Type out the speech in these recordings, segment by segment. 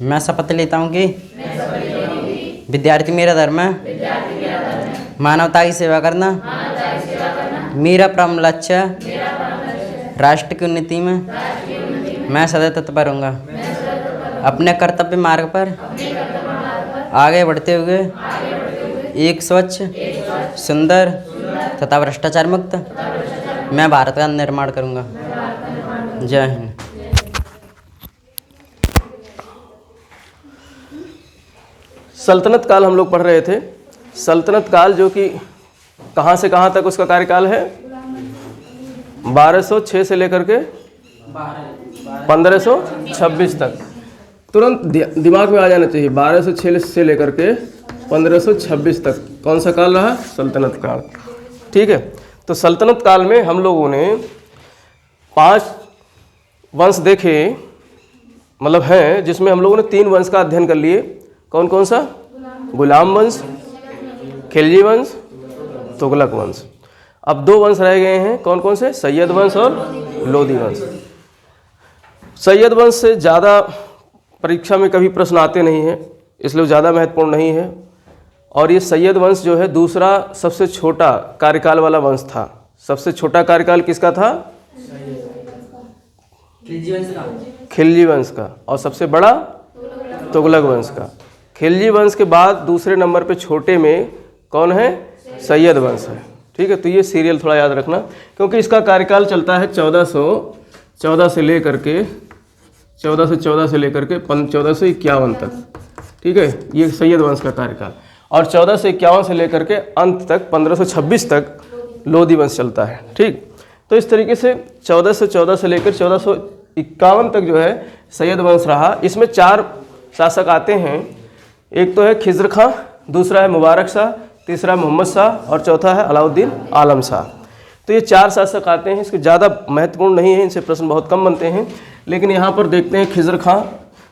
मैं शपथ लेता हूँ कि विद्यार्थी मेरा धर्म है, मानवता की सेवा करना मेरा परम लक्ष्य है, राष्ट्र की उन्नति में मैं सदा तत्पर रहूँगा। अपने कर्तव्य मार्ग पर आगे बढ़ते हुए एक स्वच्छ, सुंदर तथा भ्रष्टाचार मुक्त मैं भारत का निर्माण करूँगा। जय हिंद। सल्तनत काल हम लोग पढ़ रहे थे। सल्तनत काल जो कि कहाँ से कहाँ तक उसका कार्यकाल है, 1206 से लेकर के 1526 तक। तुरंत दिमाग में आ जाना चाहिए, 1206 से लेकर के 1526 तक कौन सा काल रहा? सल्तनत काल। ठीक है, तो सल्तनत काल में हम लोगों ने 5 वंश देखे, मतलब हैं, जिसमें हम लोगों ने 3 वंश का अध्ययन कर लिए। कौन कौन सा? गुलाम वंश, खिलजी वंश, तुगलक वंश। अब 2 वंश रह गए हैं, कौन कौन से? सैयद वंश और लोदी वंश। सैयद वंश से ज़्यादा परीक्षा में कभी प्रश्न आते नहीं हैं, इसलिए ज़्यादा महत्वपूर्ण नहीं है। और ये सैयद वंश जो है दूसरा सबसे छोटा कार्यकाल वाला वंश था। सबसे छोटा कार्यकाल किसका था? खिलजी वंश का। और सबसे बड़ा तुगलक वंश का। खिलजी वंश के बाद दूसरे नंबर पे छोटे में कौन है? सैयद वंश है। ठीक है, तो ये सीरियल थोड़ा याद रखना, क्योंकि इसका कार्यकाल चलता है 1414 से लेकर के 1451 तक। ठीक है, ये सैयद वंश का कार्यकाल। और 1451 से लेकर के अंत तक 1526 तक लोदी वंश चलता है। ठीक, तो इस तरीके से 1414 से लेकर 1451 तक जो है सैयद वंश रहा। इसमें 4 शासक आते हैं। एक तो है खिज़्र खां, दूसरा है मुबारक शाह, तीसरा मोहम्मद शाह और चौथा है अलाउद्दीन आलम शाह। तो ये 4 शासक आते हैं। इसके ज़्यादा महत्वपूर्ण नहीं है, इनसे प्रश्न बहुत कम बनते हैं। लेकिन यहाँ पर देखते हैं खिज़्र खां।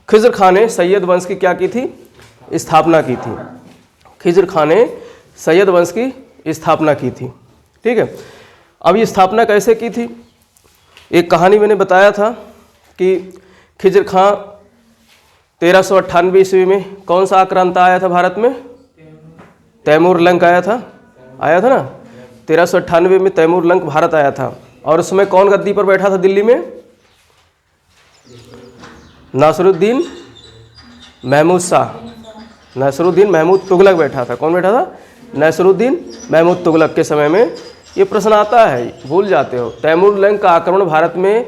खिज़्र खां ने सैयद वंश की क्या की थी? स्थापना की थी। खिज़्र खां ने सैयद वंश की स्थापना की थी। ठीक है, अब ये स्थापना कैसे की थी? एक कहानी मैंने बताया था कि खिज़्र खां 1398 ईस्वी में कौन सा आक्रांता आया था भारत में? तैमूर लंक आया था ना। 1398 में तैमूर लंक भारत आया था। और उसमें कौन गद्दी पर बैठा था दिल्ली में? नासिरुद्दीन महमूद शाह, नासिरुद्दीन महमूद तुगलक बैठा था। कौन बैठा था? नासिरुद्दीन महमूद तुगलक के समय में। ये प्रश्न आता है, भूल जाते हो। तैमूर लंक का आक्रमण भारत में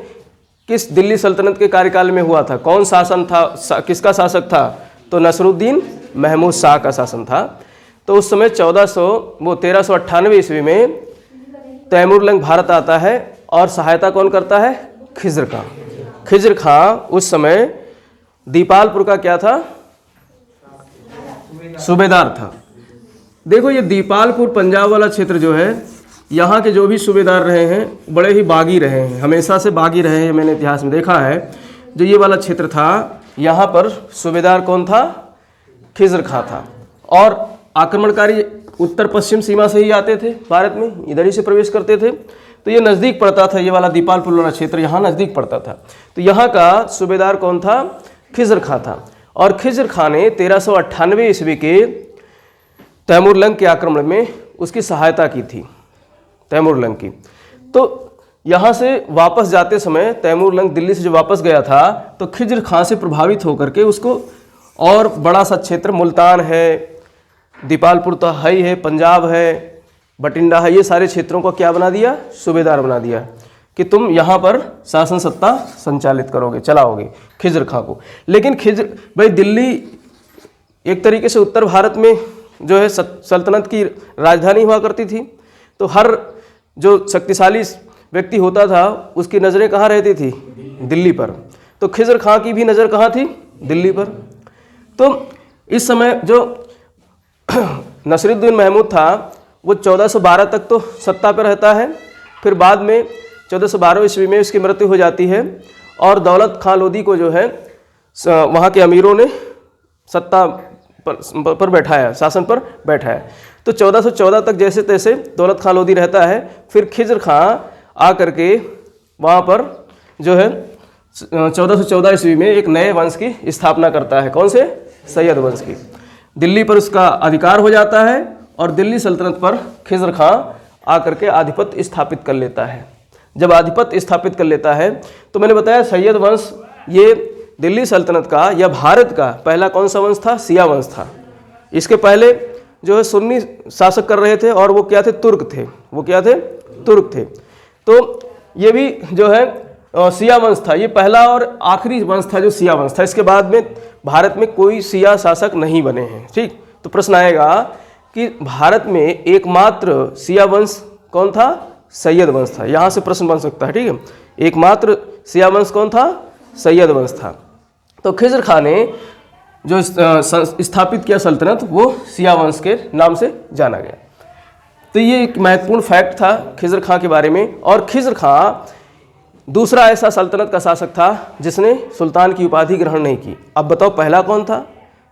किस दिल्ली सल्तनत के कार्यकाल में हुआ था? कौन शासन था? किसका शासक था? तो नासिरुद्दीन महमूद शाह का शासन था। तो उस समय 1398 ईस्वी में तैमूर लंक भारत आता है और सहायता कौन करता है? खिज़्र खां। खिज़्र खां उस समय दीपालपुर का क्या था? सूबेदार था। देखो, ये दीपालपुर पंजाब वाला क्षेत्र जो है, यहाँ के जो भी सूबेदार रहे हैं बड़े ही बागी रहे हैं, हमेशा से बागी रहे हैं। मैंने इतिहास में देखा है। जो ये वाला क्षेत्र था, यहाँ पर सूबेदार कौन था? खिज़्र खां था। और आक्रमणकारी उत्तर पश्चिम सीमा से ही आते थे भारत में, इधर ही से प्रवेश करते थे। तो ये नज़दीक पड़ता था, ये वाला दीपालपुर वाला क्षेत्र यहाँ नज़दीक पड़ता था। तो यहाँ का सूबेदार कौन था? खिज़्र खां था। और खिज़्र खां ने 1398 ईस्वी के तैमूर लंक के आक्रमण में उसकी सहायता की थी, तैमूर लंक की। तो यहाँ से वापस जाते समय तैमूर लंक दिल्ली से जो वापस गया था, तो खिज़्र खां से प्रभावित होकर के उसको और बड़ा सा क्षेत्र, मुल्तान है, दीपालपुर तो है ही है, पंजाब है, बठिंडा है, ये सारे क्षेत्रों को क्या बना दिया? सूबेदार बना दिया कि तुम यहाँ पर शासन सत्ता संचालित करोगे, चलाओगे खिज़्र खां को। लेकिन भाई दिल्ली एक तरीके से उत्तर भारत में जो है सल्तनत की राजधानी हुआ करती थी। तो हर जो शक्तिशाली व्यक्ति होता था उसकी नज़रें कहाँ रहती थी? दिल्ली पर। तो खिज़्र खां की भी नज़र कहाँ थी? दिल्ली पर। तो इस समय जो नासिरुद्दीन महमूद था वो 1412 तक तो सत्ता पर रहता है। फिर बाद में 1412 ईस्वी में उसकी मृत्यु हो जाती है और दौलत खां लोदी को जो है वहाँ के अमीरों ने सत्ता पर बैठाया, शासन पर बैठाया। तो 1414 तक जैसे तैसे दौलत खां लोदी रहता है। फिर खिज़्र खां आ करके वहाँ पर जो है 1414 ईस्वी में एक नए वंश की स्थापना करता है। कौन से? सैयद वंश की। दिल्ली पर उसका अधिकार हो जाता है और दिल्ली सल्तनत पर खिज़र खां आकर के आधिपत्य स्थापित कर लेता है। जब आधिपत्य स्थापित कर लेता है तो मैंने बताया सैयद वंश ये दिल्ली सल्तनत का या भारत का पहला कौन सा वंश था? शिया वंश था। इसके पहले जो है सुन्नी शासक कर रहे थे और वो क्या थे? तुर्क थे। वो क्या थे? तुर्क थे। तो ये भी जो है शिया वंश था। ये पहला और आखिरी वंश था जो शिया वंश था। इसके बाद में भारत में कोई शिया शासक नहीं बने हैं। ठीक, तो प्रश्न आएगा कि भारत में एकमात्र शिया वंश कौन था? सैयद वंश था। यहाँ से प्रश्न बन सकता है। ठीक है, एकमात्र शिया वंश कौन था? सैयद वंश था। तो खिज़र खां ने जो स्थापित किया सल्तनत वो शिया वंश के नाम से जाना गया। तो ये एक महत्वपूर्ण फैक्ट था खिज़र खां के बारे में। और खिज़र खां दूसरा ऐसा सल्तनत का शासक था जिसने सुल्तान की उपाधि ग्रहण नहीं की। अब बताओ पहला कौन था?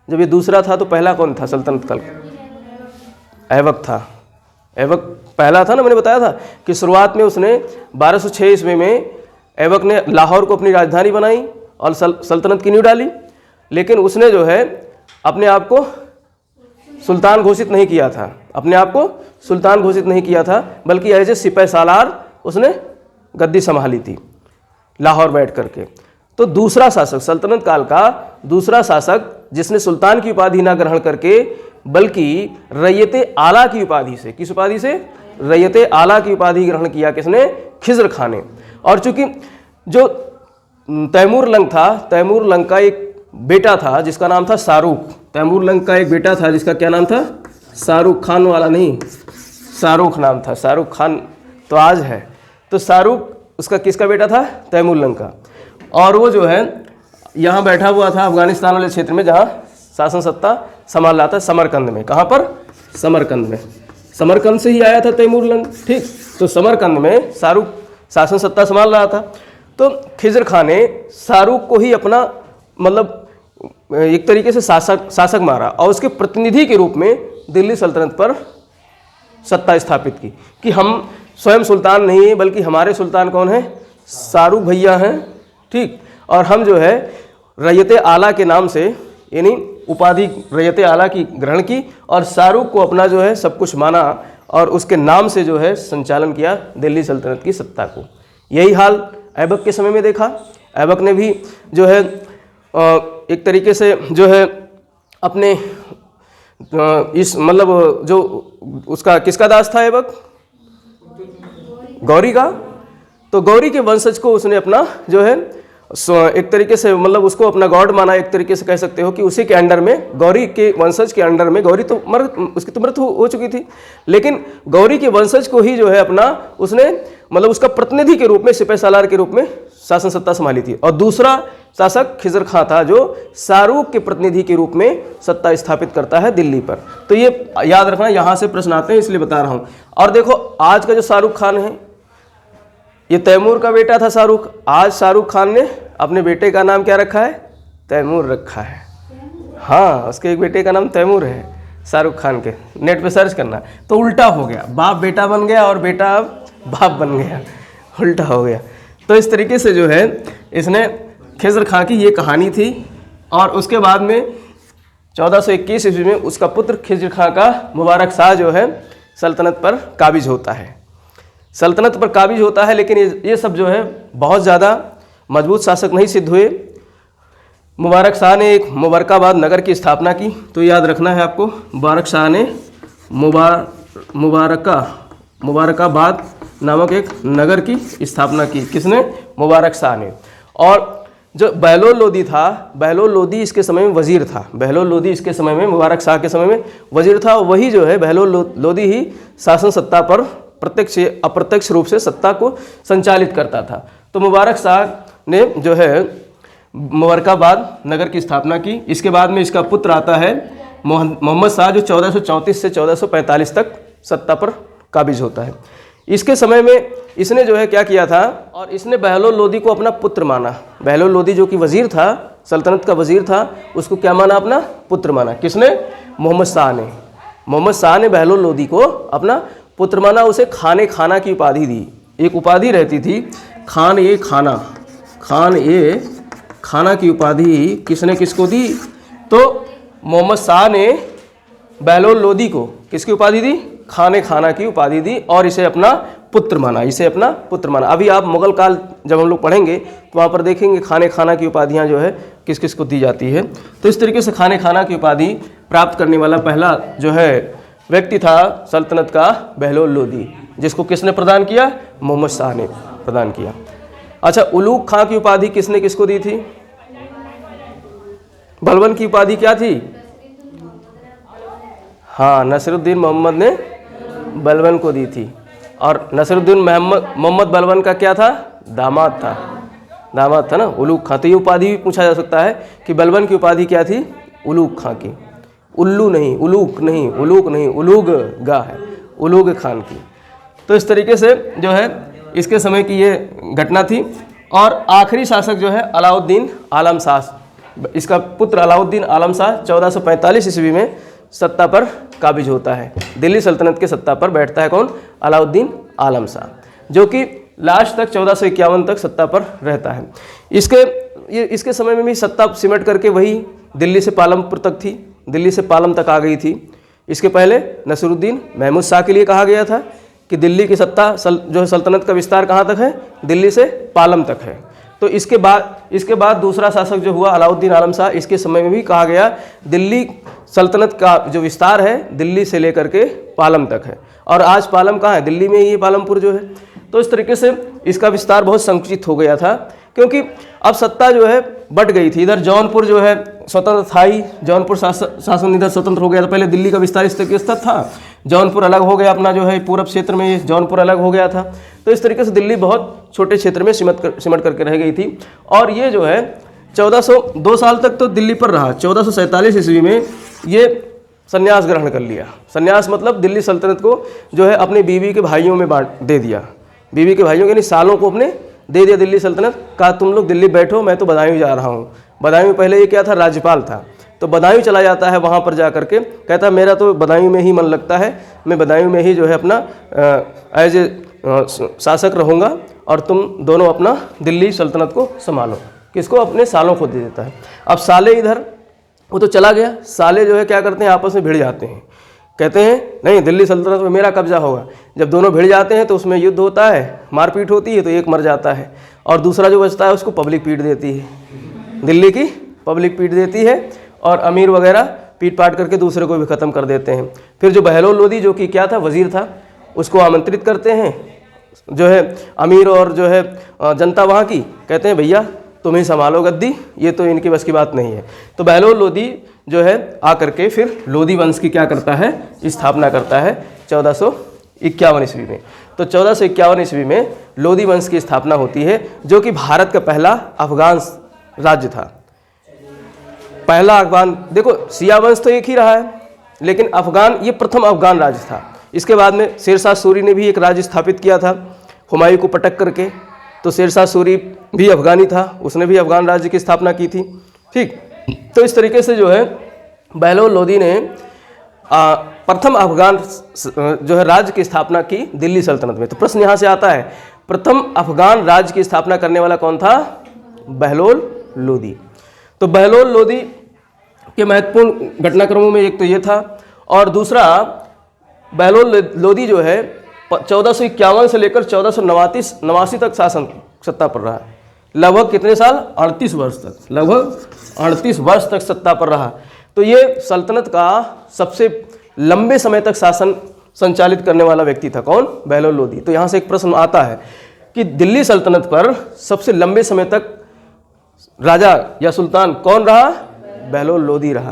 जब ये दूसरा था तो पहला कौन था सल्तनत काल? ऐबक था। ऐबक पहला था ना। मैंने बताया था कि शुरुआत में उसने 1206 ईस्वी में ऐबक ने लाहौर को अपनी राजधानी बनाई और सल्तनत की नींव डाली। लेकिन उसने जो है अपने आप को सुल्तान घोषित नहीं किया था। अपने आप को सुल्तान घोषित नहीं किया था, बल्कि एज ए सिपह सालार उसने गद्दी संभाली थी लाहौर बैठ करके। तो दूसरा शासक, सल्तनत काल का दूसरा शासक जिसने सुल्तान की उपाधि ना ग्रहण करके बल्कि रैयते आला की उपाधि से, किस उपाधि से? रैयते आला की उपाधि ग्रहण किया। किसने? खिज़र खां ने। और चूंकि जो तैमूर लंग था, तैमूर लंग का एक बेटा था जिसका नाम था शाहरुख। तैमूर लंग का एक बेटा था जिसका क्या नाम था? शाहरुख खान वाला नहीं, शाहरुख नाम था। शाहरुख खान तो आज है। तो शाहरुख उसका किसका बेटा था? तैमूर लंग का। और वो जो है यहाँ बैठा हुआ था अफगानिस्तान वाले क्षेत्र में जहाँ शासन सत्ता संभाल रहा था, समरकंद में। कहाँ पर? समरकंद में। समरकंद से ही आया था तैमूर लंग। ठीक, तो समरकंद में शाहरुख शासन सत्ता संभाल रहा था। तो खिज़र खां ने शाहरुख को ही अपना मतलब एक तरीके से शासक मारा और उसके प्रतिनिधि के रूप में दिल्ली सल्तनत पर सत्ता स्थापित की कि हम स्वयं सुल्तान नहीं है बल्कि हमारे सुल्तान कौन है? शाहरुख भैया हैं। ठीक, और हम जो है रैयते आला के नाम से यानी उपाधि रैयते आला की ग्रहण की और शाहरुख को अपना जो है सब कुछ माना और उसके नाम से जो है संचालन किया दिल्ली सल्तनत की सत्ता को। यही हाल ऐबक के समय में देखा। ऐबक ने भी जो है एक तरीके से जो है अपने इस मतलब जो उसका किसका दास था ऐबक? गौरी का। तो गौरी के वंशज को उसने अपना जो है एक तरीके से मतलब उसको अपना गॉड माना। एक तरीके से कह सकते हो कि उसी के अंडर में, गौरी के वंशज के अंडर में, गौरी तो उसकी तो मृत्यु हो चुकी थी, लेकिन गौरी के वंशज को ही जो है अपना उसने मतलब उसका प्रतिनिधि के रूप में, सिपह सालार के रूप में शासन सत्ता संभाली थी। और दूसरा शासक खिज़र खां था जो शाहरुख के प्रतिनिधि के रूप में सत्ता स्थापित करता है दिल्ली पर। तो ये याद रखना, यहाँ से प्रश्न आते हैं इसलिए बता रहा हूँ। और देखो आज का जो शाहरुख खान है ये तैमूर का बेटा था शाहरुख। आज शाहरुख खान ने अपने बेटे का नाम क्या रखा है? तैमूर रखा है। हाँ, उसके एक बेटे का नाम तैमूर है शाहरुख खान के। नेट पे सर्च करना। तो उल्टा हो गया, बाप बेटा बन गया और बेटा अब बाप बन गया, उल्टा हो गया। तो इस तरीके से जो है इसने खिज़र खां की ये कहानी थी। और उसके बाद में 1421 ईस्वी में उसका पुत्र खिज़र खां का मुबारक शाह जो है सल्तनत पर काबिज होता है। सल्तनत पर काबिज होता है, लेकिन ये सब जो है बहुत ज़्यादा मजबूत शासक नहीं सिद्ध हुए। मुबारक शाह ने एक मुबारकाबाद नगर की स्थापना की। तो याद रखना है आपको, मुबारक शाह ने मुबारकाबाद नामक एक नगर की स्थापना की। किसने? मुबारक शाह ने। और जो बहलोल लोदी था, बहलोल लोदी इसके समय में वजीर था। बहलोल लोदी इसके समय में, मुबारक शाह के समय में वजीर था। वही जो है बहलोल लोदी ही शासन सत्ता पर प्रत्यक्ष अप्रत्यक्ष रूप से सत्ता को संचालित करता था। तो मुबारक शाह ने जो है मुबारकाबाद नगर की स्थापना की। इसके बाद में इसका पुत्र आता है मोहम्मद शाह जो 1434 से 1445 तक सत्ता पर काबिज होता है। इसके समय में इसने जो है क्या किया था, और इसने बहलोल लोदी को अपना पुत्र माना। बहलोल लोदी जो कि वजीर था, सल्तनत का वजीर था, उसको क्या माना? अपना पुत्र माना। किसने? मोहम्मद शाह ने। मोहम्मद शाह ने बहलोल लोदी को अपना पुत्र माना। उसे खाने खाना की उपाधि दी। एक उपाधि रहती थी खान ए खाना, खान ए खाना की उपाधि किसने किसको दी? तो मोहम्मद शाह ने बहलोल लोदी को किसकी उपाधि दी? खाने खाना की उपाधि दी और इसे अपना पुत्र माना, इसे अपना पुत्र माना। अभी आप मुगल काल जब हम लोग पढ़ेंगे तो वहाँ पर देखेंगे खाने खाना की उपाधियाँ जो है किस किस को दी जाती है। तो इस तरीके से खाने खाना की उपाधि प्राप्त करने वाला पहला जो है व्यक्ति था सल्तनत का बहलोल लोदी, जिसको किसने प्रदान किया? मोहम्मद शाह ने प्रदान किया। अच्छा, उलूग खां की उपाधि किसने किसको दी थी? बलबन की उपाधि क्या थी? हाँ, नसीरुद्दीन मोहम्मद ने बलबन को दी थी। और नसीरुद्दीन मोहम्मद बलबन का क्या था? दामाद था, दामाद था ना, उलूग खां। तो ये उपाधि भी पूछा जा सकता है कि बलबन की उपाधि क्या थी? उलूग खां की। उल्लू नहीं, उलूग नहीं, उलूग नहीं, उलूग गा है, उलूग खान की। तो इस तरीके से जो है इसके समय की ये घटना थी। और आखिरी शासक जो है अलाउद्दीन आलम शाह, इसका पुत्र अलाउद्दीन आलम शाह 1445 ईस्वी में सत्ता पर काबिज होता है। दिल्ली सल्तनत के सत्ता पर बैठता है कौन? अलाउद्दीन आलम शाह, जो कि लास्ट तक 1451 तक सत्ता पर रहता है। इसके समय में भी सत्ता सिमट करके वही दिल्ली से पालमपुर तक थी, दिल्ली से पालम तक आ गई थी। इसके पहले नसीरुद्दीन महमूद शाह के लिए कहा गया था कि दिल्ली की सत्ता जो है सल्तनत का विस्तार कहाँ तक है? दिल्ली से पालम तक है। तो इसके बाद दूसरा शासक जो हुआ अलाउद्दीन आलम शाह, इसके समय में भी कहा गया दिल्ली सल्तनत का जो विस्तार है दिल्ली से लेकर के पालम तक है। और आज पालम कहाँ है? दिल्ली में ही पालमपुर जो है। तो इस तरीके से इसका विस्तार बहुत संकुचित हो गया था, क्योंकि अब सत्ता जो है बट गई थी। इधर जौनपुर जो है स्वतंत्र था ही, जौनपुर शासन इधर स्वतंत्र हो गया था। पहले दिल्ली का विस्तार इस तरीके से था, जौनपुर अलग हो गया अपना जो है पूर्व क्षेत्र में, ये जौनपुर अलग हो गया था। तो इस तरीके से दिल्ली बहुत छोटे क्षेत्र में सिमट करके रह गई थी। और ये जो है 1402 साल तक तो दिल्ली पर रहा। 1447 ईस्वी में ये संन्यास ग्रहण कर लिया। संन्यास मतलब दिल्ली सल्तनत को जो है अपने बीवी के भाइयों में दे दिया, बीवी के भाइयों यानी सालों को अपने दे दिया दिल्ली सल्तनत। कहा तुम लोग दिल्ली बैठो, मैं तो बदायूं जा रहा हूँ। बदायूं पहले ये क्या था? राज्यपाल था। तो बदायूं चला जाता है, वहाँ पर जा करके कहता मेरा तो बदायूं में ही मन लगता है, मैं बदायूं में ही जो है अपना एज ए शासक रहूँगा और तुम दोनों अपना दिल्ली सल्तनत को संभालो। किसको? अपने सालों को दे देता है। अब साले इधर वो तो चला गया, साले जो है क्या करते हैं? आपस में भिड़ जाते हैं, कहते हैं नहीं दिल्ली सल्तनत में मेरा कब्जा होगा। जब दोनों भिड़ जाते हैं तो उसमें युद्ध होता है, मारपीट होती है, तो एक मर जाता है और दूसरा जो बचता है उसको पब्लिक पीट देती है, दिल्ली की पब्लिक पीट देती है और अमीर वगैरह पीट पाट करके दूसरे को भी ख़त्म कर देते हैं। फिर जो बहलोल लोदी जो कि क्या था? वजीर था, उसको आमंत्रित करते हैं जो है अमीर और जो है जनता वहाँ की, कहते हैं भैया तुम ही संभालो गद्दी, ये तो इनकी बस की बात नहीं है। तो बहलोल लोदी जो है आकर के फिर लोदी वंश की क्या करता है? स्थापना करता है 1451 ईस्वी में। तो 1451 ईस्वी में लोदी वंश की स्थापना होती है, जो कि भारत का पहला अफगान राज्य था। पहला अफगान, देखो सिया वंश तो एक ही रहा है, लेकिन अफगान ये प्रथम अफगान राज्य था। इसके बाद में शेरशाह सूरी ने भी एक राज्य स्थापित किया था हुमायूं को पटक करके। तो शेरशाह सूरी भी अफगानी था, उसने भी अफगान राज्य की स्थापना की थी। ठीक, तो इस तरीके से जो है बहलोल लोदी ने प्रथम अफगान जो है राज्य की स्थापना की दिल्ली सल्तनत में। तो प्रश्न यहाँ से आता है, प्रथम अफगान राज्य की स्थापना करने वाला कौन था? बहलोल लोदी। तो बहलोल लोदी के महत्वपूर्ण घटनाक्रमों में एक तो ये था, और दूसरा बहलोल लोदी जो है 1451 से लेकर 1489 तक शासन सत्ता पर रहा। लगभग कितने साल? 38 वर्ष तक, लगभग 38 वर्ष तक सत्ता पर रहा। तो ये सल्तनत का सबसे लंबे समय तक शासन संचालित करने वाला व्यक्ति था। कौन? बहलोल लोदी। तो यहाँ से एक प्रश्न आता है कि दिल्ली सल्तनत पर सबसे लंबे समय तक राजा या सुल्तान कौन रहा? बहलोल लोदी रहा।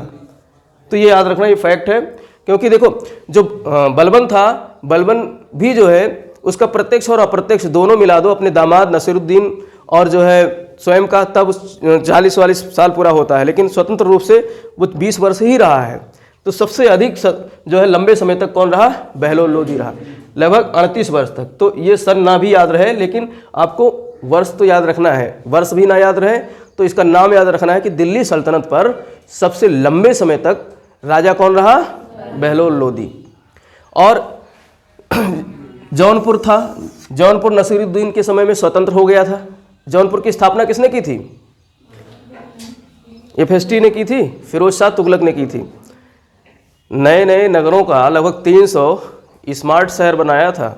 तो ये याद रखना, ये फैक्ट है। क्योंकि देखो जो बलबन था, बलबन भी जो है उसका प्रत्यक्ष और अप्रत्यक्ष दोनों मिला दो, अपने दामाद नसीरुद्दीन और जो है स्वयं का, तब 40-42 साल पूरा होता है, लेकिन स्वतंत्र रूप से वो 20 वर्ष ही रहा है। तो सबसे अधिक जो है लंबे समय तक कौन रहा? बहलोल लोदी रहा, लगभग 38 वर्ष तक। तो ये सन ना भी याद रहे, लेकिन आपको वर्ष तो याद रखना है। वर्ष भी ना याद रहे तो इसका नाम याद रखना है कि दिल्ली सल्तनत पर सबसे लंबे समय तक राजा कौन रहा? बहलोल लोदी। और जौनपुर था, जौनपुर नसीरुद्दीन के समय में स्वतंत्र हो गया था। जौनपुर की स्थापना किसने की थी? FST ने की थी, फिरोज शाह तुगलक ने की थी। नए नए नगरों का लगभग 300 स्मार्ट शहर बनाया था।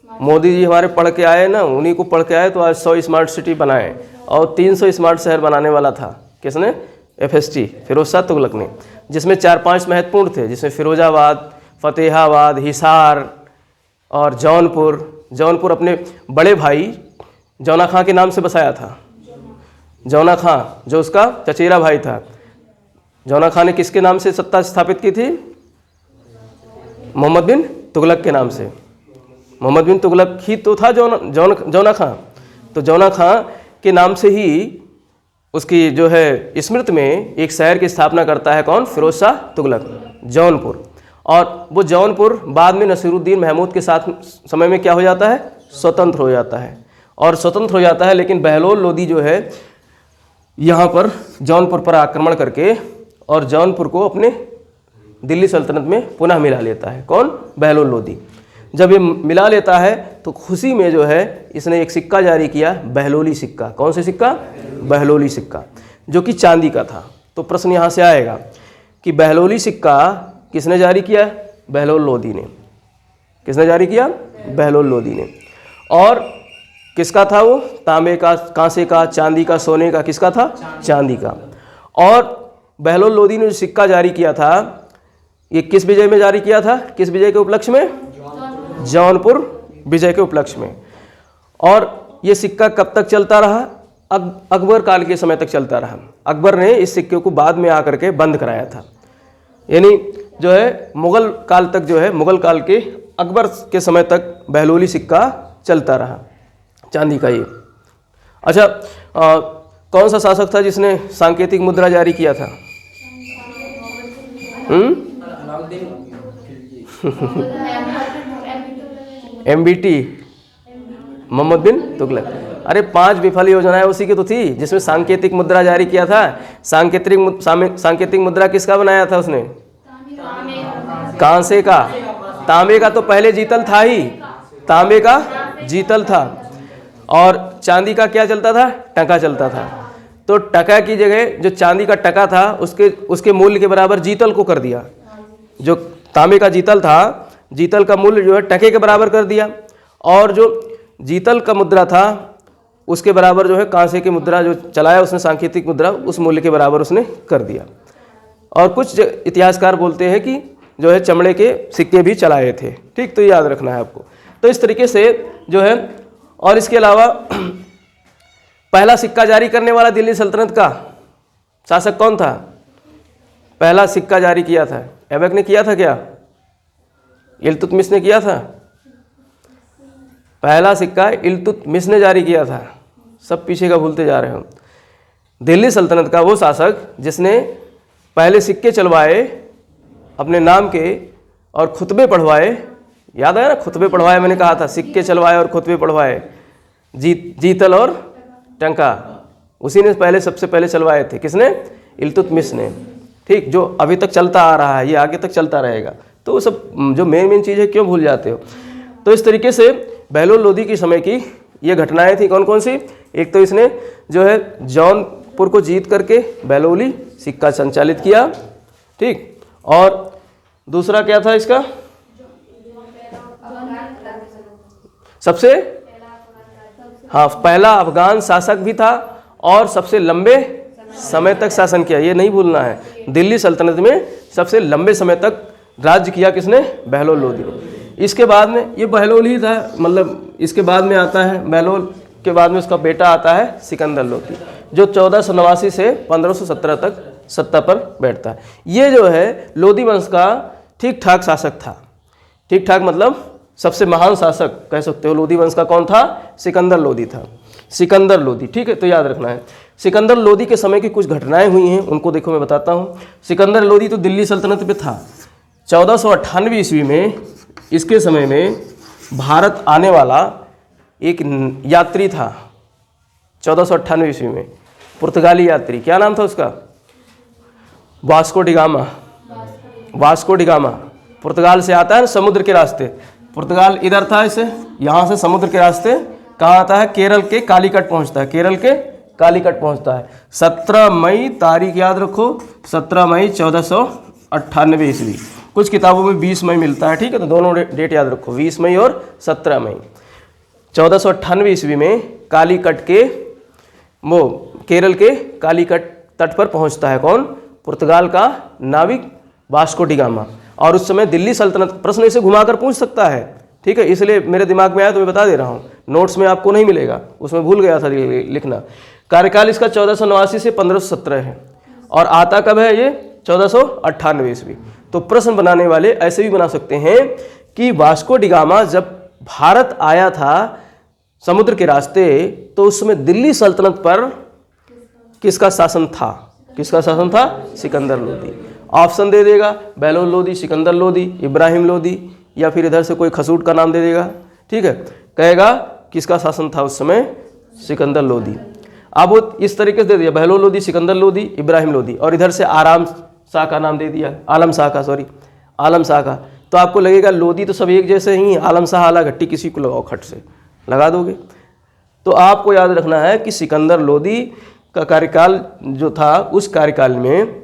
मोदी जी हमारे पढ़ के आए ना, उन्हीं को पढ़ के आए तो आज 100 स्मार्ट सिटी बनाए, और 300 स्मार्ट शहर बनाने वाला था किसने? FST, फिरोज शाह तुगलक ने, जिसमें 4-5 महत्वपूर्ण थे, जिसमें फिरोजाबाद, फतेहाबाद, हिसार और जौनपुर अपने बड़े भाई जौना खां के नाम से बसाया था। जौना खां जो उसका चचेरा भाई था। जौना खां ने किसके नाम से सत्ता स्थापित की थी? मोहम्मद बिन तुगलक के नाम से। मोहम्मद बिन तुगलक ही तो था जौना खां। तो जौना खां के नाम से ही उसकी जो है स्मृति में एक शहर की स्थापना करता है कौन? फिरोज शाह तुगलक, जौनपुर। और वो जौनपुर बाद में नसीरुद्दीन महमूद के साथ समय में क्या हो जाता है? स्वतंत्र हो जाता है। और स्वतंत्र हो जाता है, लेकिन बहलोल लोदी जो है यहाँ पर जौनपुर पर आक्रमण करके और जौनपुर को अपने दिल्ली सल्तनत में पुनः मिला लेता है। कौन? बहलोल लोदी। जब ये मिला लेता है तो खुशी में जो है इसने एक सिक्का जारी किया, बहलोली सिक्का। कौन सा सिक्का? बहलोली सिक्का, जो कि चांदी का था। तो प्रश्न यहाँ से आएगा कि बहलोली सिक्का किसने जारी किया? बहलोल लोदी ने। किसने जारी किया? बहलोल लोदी ने। और किसका था वो? तांबे का, कांसे का, चांदी का, सोने का? किसका था? चांदी का। और बहलोल लोदी ने जो सिक्का जारी किया था, ये किस विजय में जारी किया था? किस विजय के उपलक्ष्य में? जौनपुर विजय के उपलक्ष्य में। और ये सिक्का कब तक चलता रहा? अकबर काल के समय तक चलता रहा। अकबर ने इस सिक्के को बाद में आकर के बंद कराया था। यानी जो है मुगल काल तक, जो है मुगल काल के अकबर के समय तक बहलोली सिक्का चलता रहा, चांदी का ये। अच्छा, कौन सा शासक था जिसने सांकेतिक मुद्रा जारी किया था? MBT, मोहम्मद बिन तुगलक। अरे 5 विफल योजनाएं उसी की तो थी जिसमें सांकेतिक मुद्रा जारी किया था। सांकेतिक मुद्रा किसका बनाया था उसने? कांसे का। तांबे का तो पहले जीतल था ही, तांबे का जीतल था। और चांदी का क्या चलता था? टका चलता था। तो टका की जगह जो चांदी का टका था उसके मूल्य के बराबर जीतल को कर दिया। जो तांबे का जीतल था, जीतल का मूल्य जो है टके के बराबर कर दिया। और जो जीतल का मुद्रा था उसके बराबर जो है कांसे की मुद्रा जो चलाया उसने, सांकेतिक मुद्रा, उस मूल्य के बराबर उसने कर दिया। और कुछ इतिहासकार बोलते हैं कि जो है चमड़े के सिक्के भी चलाए थे। ठीक, तो याद रखना है आपको। तो इस तरीके से जो है, और इसके अलावा पहला सिक्का जारी करने वाला दिल्ली सल्तनत का शासक कौन था? पहला सिक्का जारी किया था ऐबक ने किया था क्या? इल्तुतमिश ने किया था? पहला सिक्का इल्तुतमिश ने जारी किया था। सब पीछे का भूलते जा रहे हो। दिल्ली सल्तनत का वो शासक जिसने पहले सिक्के चलवाए अपने नाम के और खुतबे पढ़वाए। याद आया ना? खुतबे पढ़वाए, मैंने कहा था सिक्के चलवाए और खुतबे पढ़वाए। जीतल और टंका उसी ने पहले, सबसे पहले चलवाए थे। किसने? इल्तुतमिश ने। ठीक, जो अभी तक चलता आ रहा है, ये आगे तक चलता रहेगा। तो वो सब जो मेन चीज़ है क्यों भूल जाते हो? तो इस तरीके से बहलोल लोदी के समय की ये घटनाएं थी। कौन कौन सी? एक तो इसने जो है जौनपुर को जीत करके बहलोली सिक्का संचालित किया। ठीक, और दूसरा क्या था इसका? सबसे पहला अफगान शासक भी था और सबसे लंबे समय तक शासन किया। ये नहीं भूलना है, दिल्ली सल्तनत में सबसे लंबे समय तक राज्य किया किसने? बहलोल लोदी ने। इसके बाद में ये बहलोल ही था, मतलब इसके बाद में आता है बहलोल के बाद में उसका बेटा आता है सिकंदर लोदी, जो 1489 से 1517 तक सत्ता पर बैठता है। ये जो है लोदी वंश का ठीक ठाक शासक था। ठीक ठाक मतलब सबसे महान शासक कह सकते हो। लोदी वंश का कौन था? सिकंदर लोदी था। सिकंदर लोदी। ठीक है, तो याद रखना है। सिकंदर लोदी के समय की कुछ घटनाएं हुई हैं, उनको देखो मैं बताता हूँ। सिकंदर लोदी तो दिल्ली सल्तनत में था। 1498 ईस्वी में इसके समय में भारत आने वाला एक यात्री था। 1498 ईस्वी में पुर्तगाली यात्री, क्या नाम था उसका? Vasco da Gama. वास्को डिगामा पुर्तगाल से आता है ना, समुद्र के रास्ते। पुर्तगाल इधर था, इसे यहाँ से समुद्र के रास्ते कहाँ आता है? केरल के कालीकट पहुँचता है, केरल के कालीकट पहुँचता है। 17 मई, तारीख याद रखो, 17 मई 1498 ईस्वी। कुछ किताबों में 20 मई मिलता है, ठीक है, तो दोनों डेट याद रखो, 20 मई और 17 मई 1498 ईस्वी में कालीकट के वो केरल के कालीकट तट पर पहुंचता है। कौन? पुर्तगाल का नाविक वास्को डी गामा। और उस समय दिल्ली सल्तनत, प्रश्न इसे घुमाकर पूछ सकता है, ठीक है, इसलिए मेरे दिमाग में आया तो मैं बता दे रहा हूँ, नोट्स में आपको नहीं मिलेगा, उसमें भूल गया था लिखना। कार्यकाल इसका 1489 से 1517 है और आता कब है ये? 1498 ईस्वी। तो प्रश्न बनाने वाले ऐसे भी बना सकते हैं कि वास्को डी गामा जब भारत आया था समुद्र के रास्ते, तो उस समय दिल्ली सल्तनत पर किसका शासन था? किसका शासन था? सिकंदर लोदी। ऑप्शन दे देगा, बहलोल लोदी, सिकंदर लोदी, इब्राहिम लोदी, या फिर इधर से कोई खसूट का नाम दे देगा, ठीक है। कहेगा किसका शासन था उस समय? सिकंदर लोदी। अब वो इस तरीके से दे दिया, बहलोल लोदी, सिकंदर लोदी, इब्राहिम लोदी, और इधर से आराम शाह का नाम दे दिया, आलम शाह का, सॉरी आलम शाह का। तो आपको लगेगा लोदी तो सब एक जैसे ही, आलम शाह आला घट्टी किसी को लगाओ, खट से लगा दोगे। तो आपको याद रखना है कि सिकंदर लोदी का कार्यकाल जो था, उस कार्यकाल में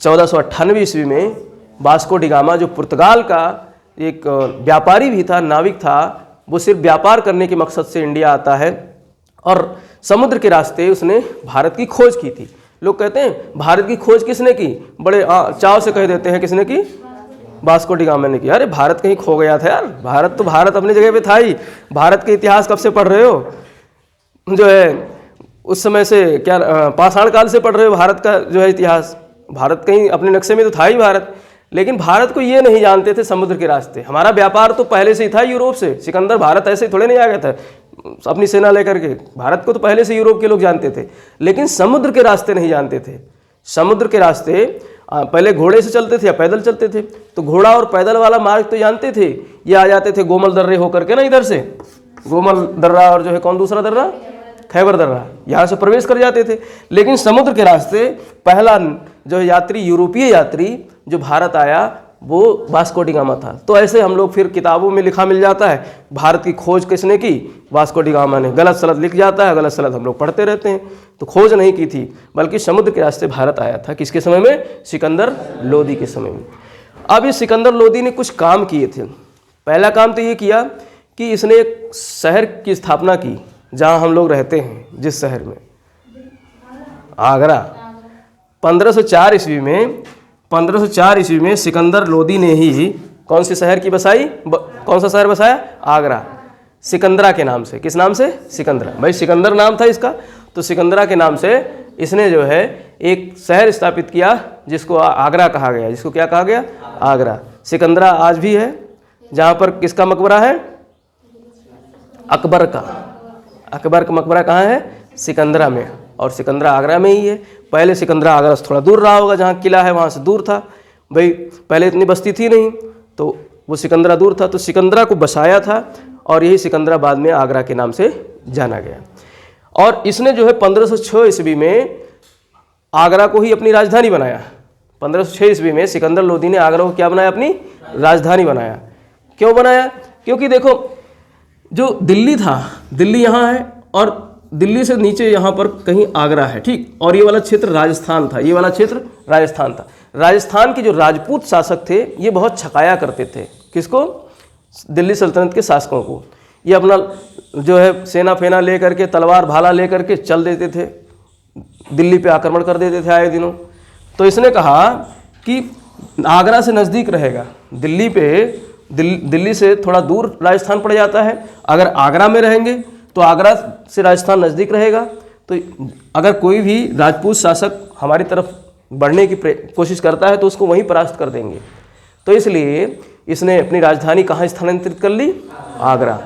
1498 ईस्वी में वास्को डी गामा, जो पुर्तगाल का एक व्यापारी भी था, नाविक था, वो सिर्फ व्यापार करने के मकसद से इंडिया आता है और समुद्र के रास्ते उसने भारत की खोज की थी। लोग कहते हैं भारत की खोज किसने की? बड़े चाव से कह देते हैं किसने की? वास्को डी गामा ने की। अरे भारत कहीं खो गया था यार, भारत तो भारत अपनी जगह पे था ही। भारत के इतिहास कब से पढ़ रहे हो? जो है उस समय से क्या पाषाण काल से पढ़ रहे हो भारत का जो है इतिहास। भारत कहीं अपने नक्शे में तो था ही भारत, लेकिन भारत को ये नहीं जानते थे समुद्र के रास्ते। हमारा व्यापार तो पहले से ही था यूरोप से। सिकंदर भारत ऐसे थोड़े नहीं आ गया था अपनी सेना लेकर के, भारत को तो पहले से यूरोप के लोग जानते थे, लेकिन समुद्र के रास्ते नहीं जानते थे। समुद्र के रास्ते पहले घोड़े से चलते थे या पैदल चलते थे, तो घोड़ा और पैदल वाला मार्ग तो जानते थे। ये आ जाते थे गोमल दर्रे होकर के ना, इधर से गोमल दर्रा और जो है कौन दूसरा दर्रा? खैबर दर्रा, यहाँ से प्रवेश कर जाते थे। लेकिन समुद्र के रास्ते पहला जो यात्री, यूरोपीय यात्री जो भारत आया, वो वास्को डी गामा था। तो ऐसे हम लोग फिर किताबों में लिखा मिल जाता है भारत की खोज किसने की? वास्को डी गामा ने। गलत सलत लिख जाता है, गलत सलत हम लोग पढ़ते रहते हैं। तो खोज नहीं की थी, बल्कि समुद्र के रास्ते भारत आया था। किसके समय में? सिकंदर लोदी के समय में। अब इस सिकंदर लोदी ने कुछ काम किए थे। पहला काम तो ये किया कि इसने एक शहर की स्थापना की जहाँ हम लोग रहते हैं, जिस शहर में, आगरा। 1504 ईस्वी में 1504 ईस्वी में सिकंदर लोदी ने ही कौन से शहर की बसाई? कौन सा शहर बसाया? आगरा। सिकंदरा के नाम से। किस नाम से? सिकंदरा। भाई सिकंदर नाम था इसका, तो सिकंदरा के नाम से इसने जो है एक शहर स्थापित किया जिसको आगरा कहा गया। जिसको क्या कहा गया? आगरा। सिकंदरा आज भी है, जहाँ पर किसका मकबरा है? अकबर का। अकबर का मकबरा कहाँ है? सिकंदरा में। और सिकंदरा आगरा में ही है। पहले सिकंदरा आगरा से थोड़ा दूर रहा होगा, जहाँ किला है वहाँ से दूर था। भाई पहले इतनी बस्ती थी नहीं, तो वो सिकंदरा दूर था, तो सिकंदरा को बसाया था और यही सिकंदरा बाद में आगरा के नाम से जाना गया। और इसने जो है 1506 ईस्वी में आगरा को ही अपनी राजधानी बनाया। 1506 ईस्वी में सिकंदर लोदी ने आगरा को क्या बनाया? अपनी राजधानी बनाया। क्यों बनाया? क्योंकि देखो जो दिल्ली था, दिल्ली यहाँ है और दिल्ली से नीचे यहाँ पर कहीं आगरा है, ठीक। और ये वाला क्षेत्र राजस्थान था, ये वाला क्षेत्र राजस्थान था। राजस्थान के जो राजपूत शासक थे, ये बहुत छकाया करते थे। किसको? दिल्ली सल्तनत के शासकों को। ये अपना जो है सेना फेना ले करके, तलवार भाला ले करके चल देते थे, दिल्ली पे आक्रमण कर देते थे आए दिनों। तो इसने कहा कि आगरा से नज़दीक रहेगा, दिल्ली पे दिल्ली से थोड़ा दूर राजस्थान पड़ जाता है। अगर आगरा में रहेंगे तो आगरा से राजस्थान नज़दीक रहेगा, तो अगर कोई भी राजपूत शासक हमारी तरफ बढ़ने की कोशिश करता है तो उसको वहीं परास्त कर देंगे। तो इसलिए इसने अपनी राजधानी कहाँ स्थानांतरित कर ली? आगरा।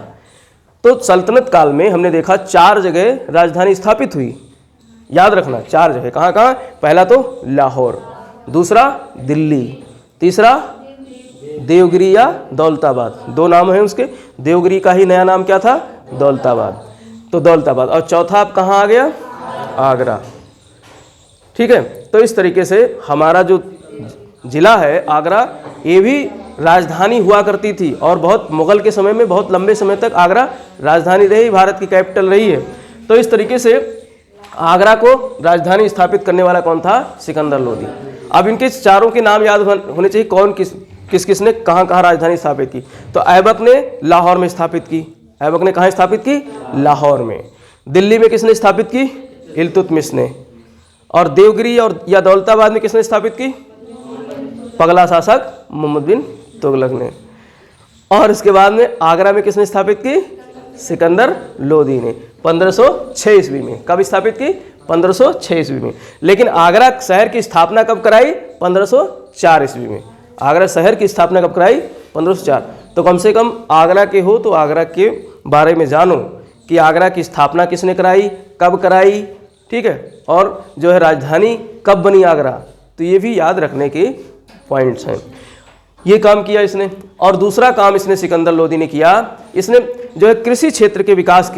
तो सल्तनत काल में हमने देखा 4 जगह राजधानी स्थापित हुई। याद रखना 4 जगह। कहाँ कहाँ? पहला तो लाहौर, दूसरा दिल्ली, तीसरा देवगिरी या दौलताबाद। 2 नाम हैं उसके। देवगिरी का ही नया नाम क्या था? दौलताबाद। तो दौलताबाद। और चौथा अब कहाँ आ गया? आगरा। ठीक है। तो इस तरीके से हमारा जो जिला है आगरा, ये भी राजधानी हुआ करती थी और बहुत मुगल के समय में बहुत लंबे समय तक आगरा राजधानी रही, भारत की कैपिटल रही है। तो इस तरीके से आगरा को राजधानी स्थापित करने वाला कौन था? सिकंदर लोदी। अब इनके चारों के नाम याद होने चाहिए, कौन किस ने कहाँ राजधानी स्थापित की। तो ऐबक ने लाहौर में स्थापित की। ऐबक ने कहाँ स्थापित की? लाहौर में। दिल्ली में किसने स्थापित की? इल्तुतमिश ने। और देवगिरी और या दौलताबाद में किसने स्थापित की? पगला शासक मोहम्मद बिन तुगलक ने। और इसके बाद में आगरा में किसने स्थापित की? सिकंदर लोदी ने 1506 ईस्वी में। कब स्थापित की? 1506 ईस्वी में। लेकिन आगरा शहर की स्थापना कब कराई? 1504 ईस्वी में। आगरा शहर की स्थापना कब कराई? 1504। तो कम से कम आगरा के हो तो आगरा के बारे में जानो कि आगरा की स्थापना किसने कराई, कब कराई, ठीक है, और जो है राजधानी कब बनी आगरा। तो ये भी याद रखने के पॉइंट्स हैं। ये काम किया इसने। और दूसरा काम इसने सिकंदर लोदी ने किया, इसने जो है कृषि क्षेत्र के विकास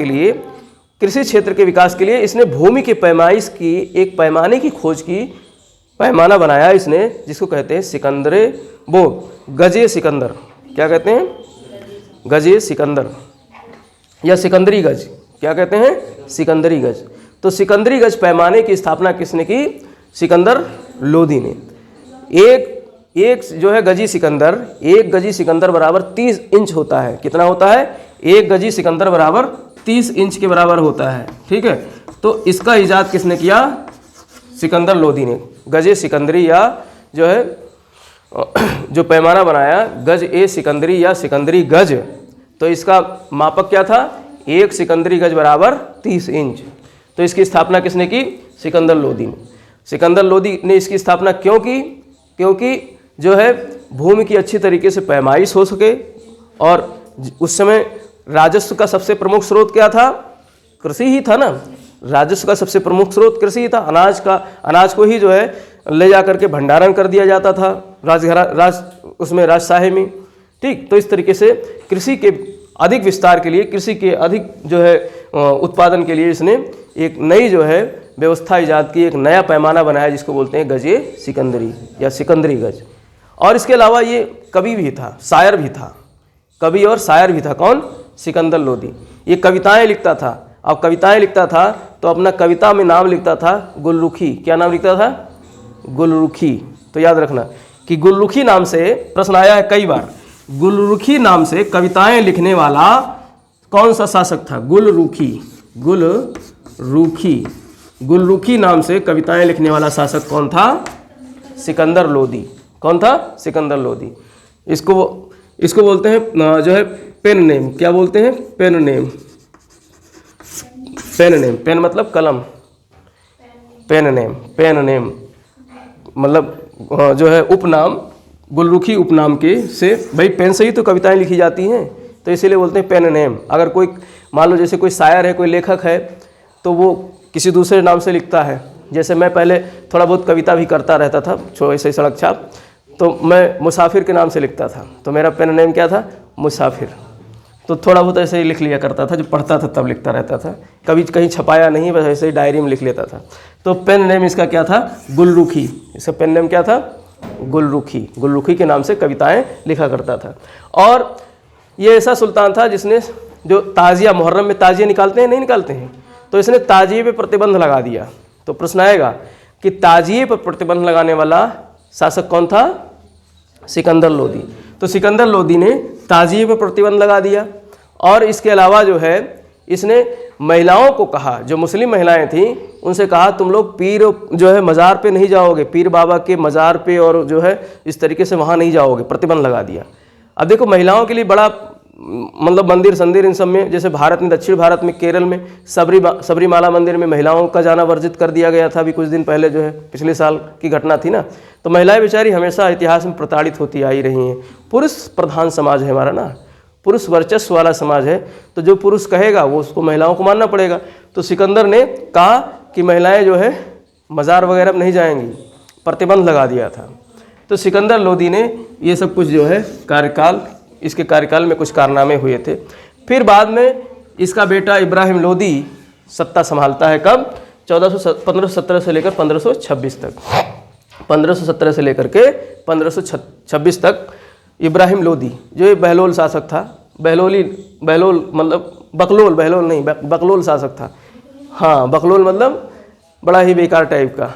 के लिए इसने भूमि के पैमाइश की एक पैमाने की खोज की, पैमाना बनाया इसने, जिसको कहते हैं गजे सिकंदर। क्या कहते हैं? गजे सिकंदर या सिकंदरी गज। क्या कहते हैं? सिकंदरी गज। तो सिकंदरी गज पैमाने की स्थापना किसने की? सिकंदर लोदी ने। एक जो है गजी सिकंदर, एक गजी सिकंदर बराबर 30 इंच होता है। कितना होता है? एक गजी सिकंदर बराबर 30 इंच के बराबर होता है, ठीक है। तो इसका इजाद किसने किया? सिकंदर लोदी ने। गजे सिकंदरी या जो है जो पैमाना बनाया गज ए सिकंदरी या सिकंदरी गज, तो इसका मापक क्या था? एक सिकंदरी गज बराबर 30 इंच। तो इसकी स्थापना किसने की? सिकंदर लोदी ने। सिकंदर लोदी ने इसकी स्थापना क्यों की? क्योंकि जो है भूमि की अच्छी तरीके से पैमाइश हो सके। और उस समय राजस्व का सबसे प्रमुख स्रोत क्या था? कृषि ही था ना। राजस्व का सबसे प्रमुख स्रोत कृषि ही था। अनाज को ही जो है ले जा करके भंडारण कर दिया जाता था राजशाही में, ठीक। तो इस तरीके से कृषि के अधिक विस्तार के लिए, कृषि के अधिक जो है उत्पादन के लिए इसने एक नई जो है व्यवस्था ईजाद की, एक नया पैमाना बनाया जिसको बोलते हैं गजे सिकंदरी या सिकंदरी गज। और इसके अलावा ये कवि भी था, शायर भी था, कवि और शायर भी था। कौन? सिकंदर लोदी। ये कविताएं लिखता था। अब कविताएं लिखता था तो अपना कविता में नाम लिखता था गुलरुखी। क्या नाम लिखता था? गुलरुखी। तो याद रखना कि गुलरुखी नाम से प्रश्न आया है कई बार। गुलरुखी नाम से कविताएं लिखने वाला कौन सा शासक था? गुलरुखी नाम से कविताएं लिखने वाला शासक कौन था? सिकंदर लोदी। कौन था? सिकंदर लोदी। इसको बोलते हैं जो है पेन नेम। क्या बोलते हैं? Pen name. पेन मतलब कलम। पेन नेम मतलब जो है उपनाम, गुलरुखी उपनाम के से, भाई पेन से ही तो कविताएं लिखी जाती हैं, तो इसीलिए बोलते हैं पेन नेम। अगर कोई मान लो जैसे कोई शायर है, कोई लेखक है, तो वो किसी दूसरे नाम से लिखता है। जैसे मैं पहले थोड़ा बहुत कविता भी करता रहता था, ऐसे सड़क छाप, तो मैं मुसाफिर के नाम से लिखता था। तो मेरा पेन नेम क्या था? मुसाफिर। तो थोड़ा बहुत ऐसे ही लिख लिया करता था, जब पढ़ता था तब लिखता रहता था, कभी कहीं छपाया नहीं, बस ऐसे ही डायरी में लिख लेता था। तो पेन नेम इसका क्या था? गुलरुखी। इसका पेन नेम क्या था? गुलरुखी के नाम से कविताएं लिखा करता था। और ये ऐसा सुल्तान था जिसने जो ताजिया, मुहर्रम में ताजिया निकालते हैं, नहीं निकालते हैं, तो इसने ताजिए पे प्रतिबंध लगा दिया। तो प्रश्न आएगा कि ताजिए पर प्रतिबंध लगाने वाला शासक कौन था? सिकंदर लोदी। तो सिकंदर लोदी ने ताजिए पर प्रतिबंध लगा दिया। और इसके अलावा जो है इसने महिलाओं को कहा, जो मुस्लिम महिलाएं थीं उनसे कहा तुम लोग पीर जो है मज़ार पे नहीं जाओगे, पीर बाबा के मज़ार पे और जो है इस तरीके से वहाँ नहीं जाओगे, प्रतिबंध लगा दिया। अब देखो महिलाओं के लिए बड़ा मतलब मंदिर संदिर इन सब में, जैसे भारत में, दक्षिण भारत में, केरल में सबरीमाला मंदिर में महिलाओं का जाना वर्जित कर दिया गया था। अभी कुछ दिन पहले जो है पिछले साल की घटना थी ना। तो महिलाएं बेचारी हमेशा इतिहास में प्रताड़ित होती आई रही हैं। पुरुष प्रधान समाज है हमारा ना, पुरुष वर्चस्व वाला समाज है, तो जो पुरुष कहेगा वो उसको महिलाओं को मानना पड़ेगा। तो सिकंदर ने कहा कि महिलाएं जो है मज़ार वगैरह में नहीं जाएंगी, प्रतिबंध लगा दिया था। तो सिकंदर लोदी ने ये सब कुछ जो है इसके कार्यकाल में कुछ कारनामे हुए थे। फिर बाद में इसका बेटा इब्राहिम लोदी सत्ता संभालता है। कब? 1517 से लेकर 1526 तक। 1517 से लेकर के 1526 तक इब्राहिम लोदी, जो ये बहलोल शासक था, बहलोल मतलब बकलोल नहीं, बकलोल शासक था। हाँ, बकलोल मतलब बड़ा ही बेकार टाइप का।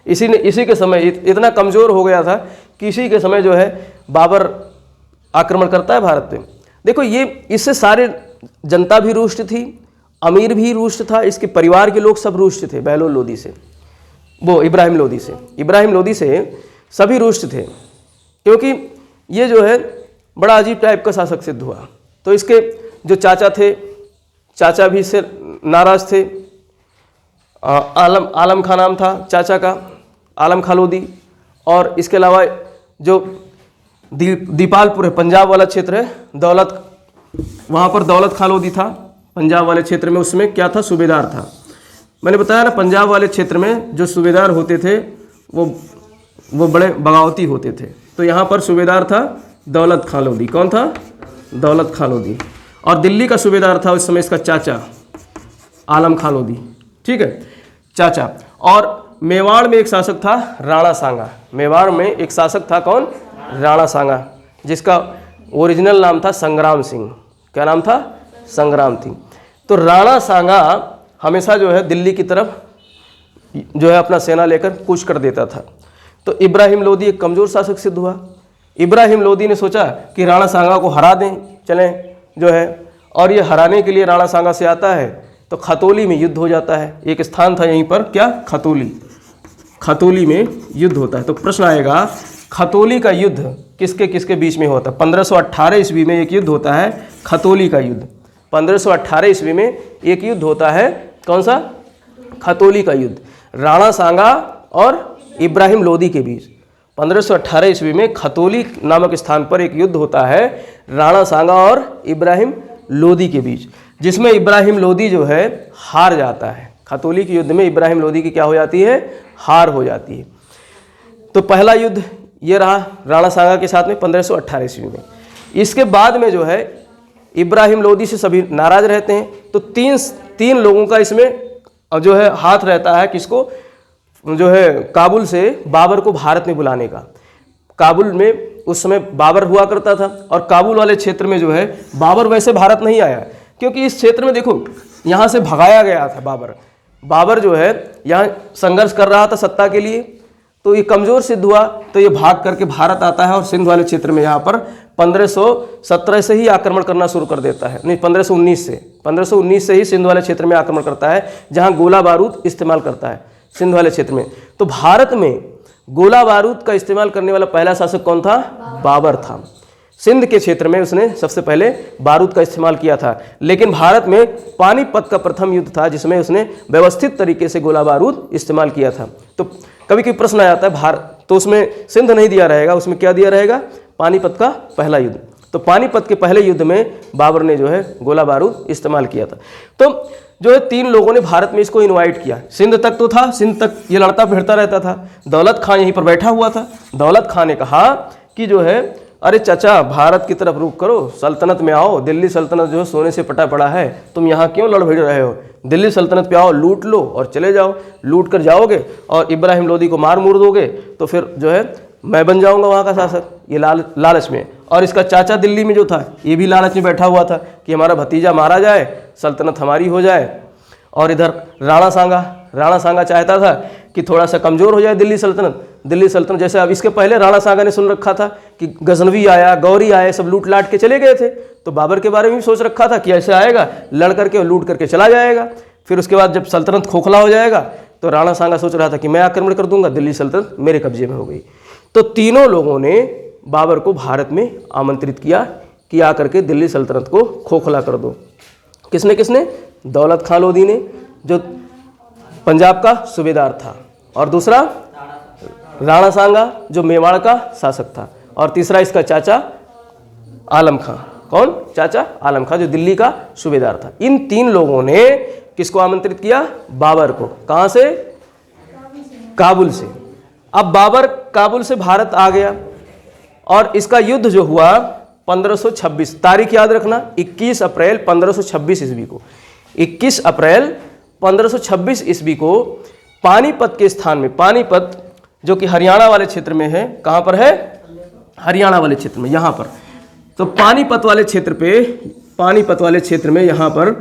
इसी के समय इतना कमज़ोर हो गया था कि इसी के समय जो है बाबर आक्रमण करता है भारत पे। देखो ये इससे सारे जनता भी रुष्ट थी, अमीर भी रुष्ट था, इसके परिवार के लोग सब रुष्ट थे बहलोल लोदी से, वो इब्राहिम लोदी से सभी रुष्ट थे, क्योंकि ये जो है बड़ा अजीब टाइप का शासक सिद्ध हुआ। तो इसके जो चाचा थे, चाचा भी इससे नाराज़ थे। आलम खां नाम था चाचा का, आलम खां लोदी। और इसके अलावा जो दीपालपुर है, पंजाब वाला क्षेत्र है, वहाँ पर दौलत खां लोदी था पंजाब वाले क्षेत्र में। उसमें क्या था, सूबेदार था। मैंने बताया ना, पंजाब वाले क्षेत्र में जो सूबेदार होते थे वो बड़े बगावती होते थे। तो यहाँ पर सूबेदार था दौलत खां लोदी। कौन था? दौलत खां लोदी। और दिल्ली का सूबेदार था उस समय इसका चाचा आलम खां लोदी। ठीक है, चाचा। और मेवाड़ में एक शासक था राणा सांगा। मेवाड़ में एक शासक था कौन? राणा सांगा, जिसका ओरिजिनल नाम था संग्राम सिंह। क्या नाम था? संग्राम सिंह। तो राणा सांगा हमेशा जो है दिल्ली की तरफ जो है अपना सेना लेकर कूच कर देता था। तो इब्राहिम लोदी एक कमज़ोर शासक सिद्ध हुआ। इब्राहिम लोदी ने सोचा कि राणा सांगा को हरा दें, चलें जो है। और ये हराने के लिए राणा सांगा से आता है तो खतौली में युद्ध हो जाता है। एक स्थान था यहीं पर, क्या? खतौली में युद्ध होता है। तो प्रश्न आएगा, खतौली का युद्ध किसके किसके बीच में होता है? 1518 ईस्वी में एक युद्ध होता है खतौली का युद्ध। 1518 ईस्वी में एक युद्ध होता है, कौन सा? खतौली का युद्ध, राणा सांगा और इब्राहिम लोदी के बीच। 1518 ईस्वी में खतौली नामक स्थान पर एक युद्ध होता है राणा सांगा और इब्राहिम लोदी के बीच, जिसमें इब्राहिम लोदी जो है हार जाता है। खतौली के युद्ध में इब्राहिम लोदी की क्या हो जाती है? हार हो जाती है। तो पहला युद्ध ये रहा राणा सांगा के साथ में 1518 ईस्वी में। इसके बाद में जो है इब्राहिम लोदी से सभी नाराज रहते हैं। तो तीन लोगों का इसमें जो है हाथ रहता है, किसको? जो है काबुल से बाबर को भारत में बुलाने का। काबुल में उस समय बाबर हुआ करता था, और काबुल वाले क्षेत्र में जो है बाबर वैसे भारत नहीं आया, क्योंकि इस क्षेत्र में देखो यहाँ से भगाया गया था बाबर जो है यहाँ संघर्ष कर रहा था सत्ता के लिए। तो ये कमज़ोर सिद्ध हुआ, तो ये भाग करके भारत आता है और सिंध वाले क्षेत्र में यहाँ पर 1517 से ही आक्रमण करना शुरू कर देता है। नहीं, 1519 से ही सिंध वाले क्षेत्र में आक्रमण करता है, जहाँ गोला बारूद इस्तेमाल करता है सिंध वाले क्षेत्र में। तो भारत में गोला बारूद का इस्तेमाल करने वाला पहला शासक कौन था? बाबर था। सिंध के क्षेत्र में उसने सबसे पहले बारूद का इस्तेमाल किया था। लेकिन भारत में पानीपत का प्रथम युद्ध था जिसमें उसने व्यवस्थित तरीके से गोला बारूद इस्तेमाल किया था। तो कभी कभी प्रश्न आ जाता है भारत, तो उसमें सिंध नहीं दिया रहेगा, उसमें क्या दिया रहेगा? पानीपत का पहला युद्ध। तो पानीपत के पहले युद्ध में बाबर ने जो है गोला बारूद इस्तेमाल किया था। तो जो है 3 लोगों ने भारत में इसको इनवाइट किया। सिंध तक तो था, सिंध तक ये लड़ता भिड़ता रहता था। दौलत खां यहीं पर बैठा हुआ था। दौलत खां ने कहा कि जो है, अरे चाचा भारत की तरफ रुख करो, सल्तनत में आओ। दिल्ली सल्तनत जो है सोने से पटा पड़ा है, तुम यहाँ क्यों लड़ भिड़ रहे हो? दिल्ली सल्तनत पे आओ, लूट लो और चले जाओ। लूट कर जाओगे और इब्राहिम लोदी को मार मूर दोगे तो फिर जो है मैं बन जाऊंगा वहाँ का शासक। ये लालच में। और इसका चाचा दिल्ली में जो था ये भी लालच में बैठा हुआ था कि हमारा भतीजा मारा जाए, सल्तनत हमारी हो जाए। और इधर राणा सांगा चाहता था कि थोड़ा सा कमज़ोर हो जाए दिल्ली सल्तनत। जैसे अब इसके पहले राणा सांगा ने सुन रखा था कि गजनवी आया, गौरी आए, सब लूट लाट के चले गए थे। तो बाबर के बारे में भी सोच रखा था कि ऐसे आएगा, लड़ करके और लूट करके चला जाएगा। फिर उसके बाद जब सल्तनत खोखला हो जाएगा तो राणा सांगा सोच रहा था कि मैं आक्रमण कर दूंगा, दिल्ली सल्तनत मेरे कब्जे में हो गई। तो तीनों लोगों ने बाबर को भारत में आमंत्रित किया कि आकर के दिल्ली सल्तनत को खोखला कर दो। किसने? दौलत खां लोदी ने, जो पंजाब का सूबेदार था, और दूसरा राणा सांगा जो मेवाड़ का शासक था, और तीसरा इसका चाचा आलम खां। कौन? चाचा आलम खां जो दिल्ली का सूबेदार था। इन 3 लोगों ने किसको आमंत्रित किया? बाबर को। कहाँ से? काबुल से। अब बाबर काबुल से भारत आ गया और इसका युद्ध जो हुआ 1526, तारीख याद रखना, 21 अप्रैल 1526 ईस्वी को। 21 अप्रैल 1526 ईस्वी को पानीपत के स्थान में, पानीपत जो कि हरियाणा वाले क्षेत्र में है, कहाँ पर है? हरियाणा वाले क्षेत्र में, यहाँ पर। तो पानीपत वाले क्षेत्र पे, पानीपत वाले क्षेत्र में यहाँ पर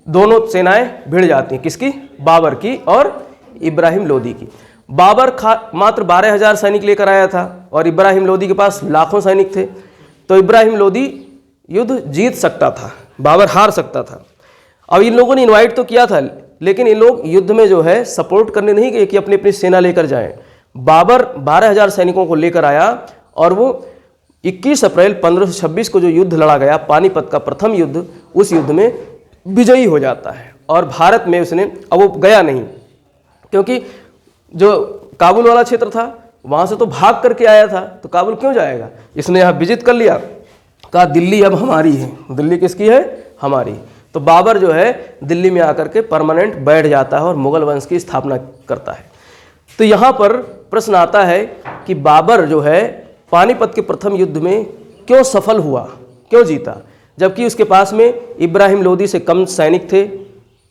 दोनों सेनाएं भिड़ जाती हैं। किसकी? बाबर की और इब्राहिम लोदी की। बाबर मात्र 12,000 सैनिक लेकर आया था और इब्राहिम लोदी के पास लाखों सैनिक थे। तो इब्राहिम लोदी युद्ध जीत सकता था, बाबर हार सकता था। अब इन लोगों ने इनवाइट तो किया था, लेकिन इन लोग युद्ध में जो है सपोर्ट करने नहीं गए कि अपनी अपनी सेना लेकर जाएं। बाबर 12,000 सैनिकों को लेकर आया और वो 21 अप्रैल 1526 को जो युद्ध लड़ा गया, पानीपत का प्रथम युद्ध, उस युद्ध में विजयी हो जाता है। और भारत में उसने, अब वो गया नहीं क्योंकि जो काबुल वाला क्षेत्र था वहाँ से तो भाग करके आया था, तो काबुल क्यों जाएगा। इसने यहाँ विजिट कर लिया, कहा दिल्ली अब हमारी है। दिल्ली किसकी है? हमारी। तो बाबर जो है दिल्ली में आकर के परमानेंट बैठ जाता है और मुगल वंश की स्थापना करता है। तो यहाँ पर प्रश्न आता है कि बाबर जो है पानीपत के प्रथम युद्ध में क्यों सफल हुआ, क्यों जीता, जबकि उसके पास में इब्राहिम लोदी से कम सैनिक थे।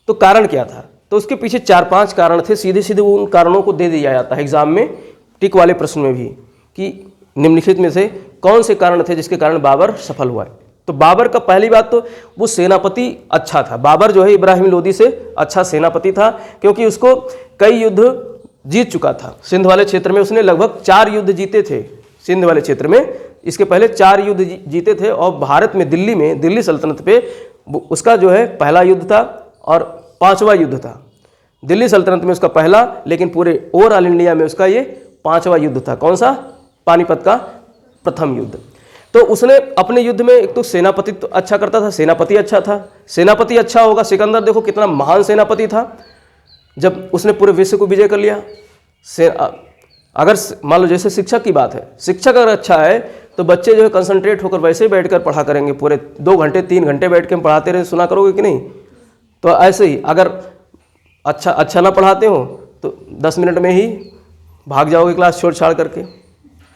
तो कारण क्या था? तो उसके पीछे 4-5 कारण थे। सीधे सीधे उन कारणों को दे दिया जाता है एग्जाम में, टिक वाले प्रश्न में भी, कि निम्नलिखित में से कौन से कारण थे जिसके कारण बाबर सफल हुआ है। तो बाबर का पहली बात तो वो सेनापति अच्छा था। बाबर जो है इब्राहिम लोदी से अच्छा सेनापति था, क्योंकि उसको कई युद्ध जीत चुका था। सिंध वाले क्षेत्र में उसने लगभग 4 युद्ध जीते थे। सिंध वाले क्षेत्र में इसके पहले 4 युद्ध जीते थे। और भारत में, दिल्ली सल्तनत पे उसका जो है पहला युद्ध था और 5वां युद्ध था। दिल्ली सल्तनत में उसका पहला, लेकिन पूरे ओवरऑल इंडिया में उसका ये 5वां युद्ध था। कौन सा? पानीपत का प्रथम युद्ध। तो उसने अपने युद्ध में एक तो सेनापति तो अच्छा करता था, सेनापति अच्छा था। सेनापति अच्छा होगा, सिकंदर देखो कितना महान सेनापति था, जब उसने पूरे विश्व को विजय कर लिया। अगर मान लो जैसे शिक्षक की बात है, शिक्षक अगर अच्छा है तो बच्चे जो है कंसंट्रेट होकर वैसे ही बैठकर पढ़ा करेंगे। पूरे 2 घंटे 3 घंटे बैठ के हम पढ़ाते रहे, सुना करोगे कि नहीं? तो ऐसे ही अगर अच्छा ना पढ़ाते हो तो 10 मिनट में ही भाग जाओगे क्लास छोड़ छाड़ करके।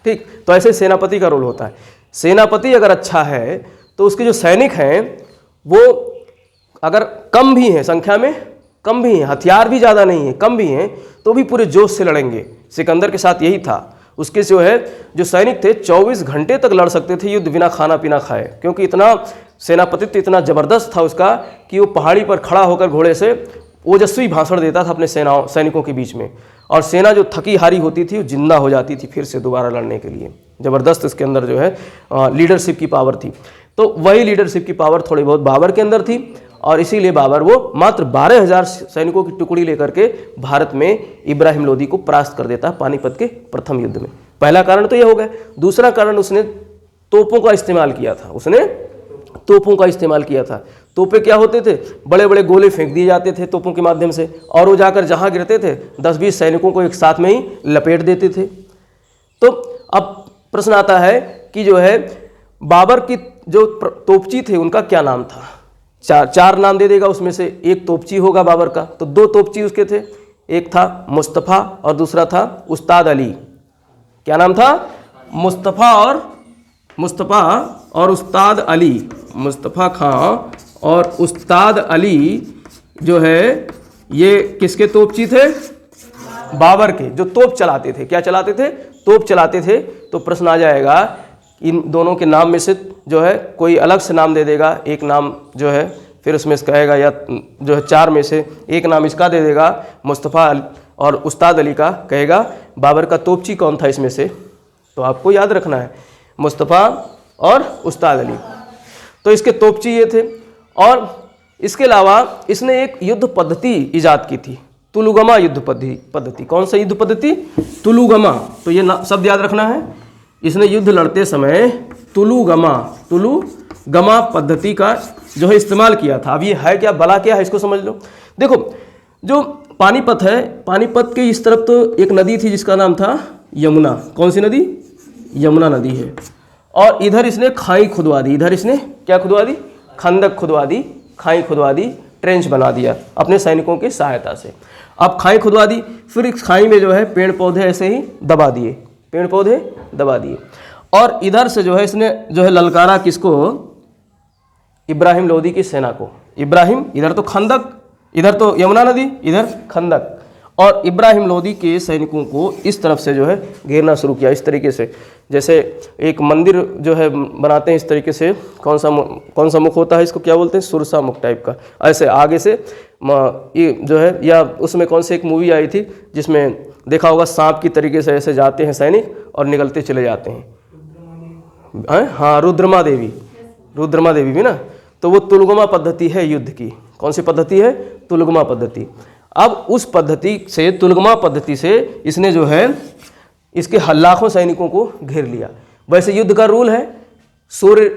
ठीक, तो ऐसे सेनापति का रोल होता है। सेनापति अगर अच्छा है तो उसके जो सैनिक हैं वो अगर कम भी हैं, संख्या में कम भी हैं, हथियार भी ज़्यादा नहीं है, कम भी हैं, तो भी पूरे जोश से लड़ेंगे। सिकंदर के साथ यही था। उसके जो सैनिक थे 24 घंटे तक लड़ सकते थे युद्ध बिना खाना पीना खाए, क्योंकि इतना सेनापतित्व इतना ज़बरदस्त था उसका कि वो पहाड़ी पर खड़ा होकर घोड़े से ओजस्वी भाषण देता था अपने सैनिकों के बीच में। और सेना जो थकी हारी होती थी वो जिंदा हो जाती थी फिर से दोबारा लड़ने के लिए। ज़बरदस्त इसके अंदर जो है लीडरशिप की पावर थी। तो वही लीडरशिप की पावर थोड़ी बहुत बाबर के अंदर थी, और इसीलिए बाबर वो मात्र 12,000 सैनिकों की टुकड़ी लेकर के भारत में इब्राहिम लोदी को परास्त कर देता है पानीपत के प्रथम युद्ध में। पहला कारण तो ये हो गया। दूसरा कारण, उसने तोपों का इस्तेमाल किया था। तोपें क्या होते थे? बड़े बड़े गोले फेंक दिए जाते थे तोपों के माध्यम से, और वो जाकर जहाँ गिरते थे 10-20 सैनिकों को एक साथ में ही लपेट देते थे। तो अब प्रश्न आता है कि जो है बाबर की जो तोपची थे उनका क्या नाम था? चार नाम दे देगा, उसमें से एक तोपची होगा बाबर का। तो 2 तोपची उसके थे, एक था मुस्तफ़ा और दूसरा था उस्ताद अली। क्या नाम था? मुस्तफ़ा और उस्ताद अली। मुस्तफ़ा खां और उस्ताद अली जो है ये किसके तोपची थे? बाबर के, जो तोप चलाते थे। क्या चलाते थे? तोप चलाते थे। तो प्रश्न आ जाएगा इन दोनों के नाम में से जो है कोई अलग से नाम दे देगा, एक नाम जो है फिर उसमें से कहेगा, या जो है 4 में से एक नाम इसका दे देगा मुस्तफ़ा और उस्ताद अली का, कहेगा बाबर का तोपची कौन था इसमें से? तो आपको याद रखना है मुस्तफ़ा और उस्ताद अली। तो इसके तोपची ये थे। और इसके अलावा इसने एक युद्ध पद्धति ईजाद की थी, तुलुगमा युद्ध पद्धति। कौन सा युद्ध पद्धति? तुलुगमा। तो ये शब्द याद रखना है। इसने युद्ध लड़ते समय तुलुगमा पद्धति का जो है इस्तेमाल किया था। अब ये है क्या, भला क्या है, इसको समझ लो। देखो, जो पानीपत है, पानीपत के इस तरफ तो एक नदी थी जिसका नाम था यमुना। कौन सी नदी? यमुना नदी है। और इधर इसने खाई खुदवा दी। इधर इसने क्या खुदवा दी? खंदक खुदवा दी, खाई खुदवा दी, ट्रेंच बना दिया अपने सैनिकों की सहायता से। अब खाई खुदवा दी, फिर इस खाई में जो है पेड़ पौधे ऐसे ही दबा दिए। और इधर से जो है इसने जो है ललकारा किसको? इब्राहिम लोदी की सेना को। इब्राहिम, इधर तो खंदक, इधर तो यमुना नदी, इधर खंदक। और इब्राहिम लोदी के सैनिकों को इस तरफ से जो है घेरना शुरू किया इस तरीके से, जैसे एक मंदिर जो है बनाते हैं इस तरीके से, कौन सा मुख होता है इसको क्या बोलते हैं, सुरसा मुख टाइप का, ऐसे आगे से ये जो है, या उसमें कौन सी एक मूवी आई थी जिसमें देखा होगा सांप की तरीके से ऐसे जाते हैं सैनिक और निकलते चले जाते हैं, हाँ रुद्रमा देवी भी ना, तो वो तुलगमा पद्धति है युद्ध की। कौन सी पद्धति है? तुलगमा पद्धति। अब उस पद्धति से, तुलगमा पद्धति से इसने जो है इसके लाखों सैनिकों को घेर लिया। वैसे युद्ध का रूल है सूर्य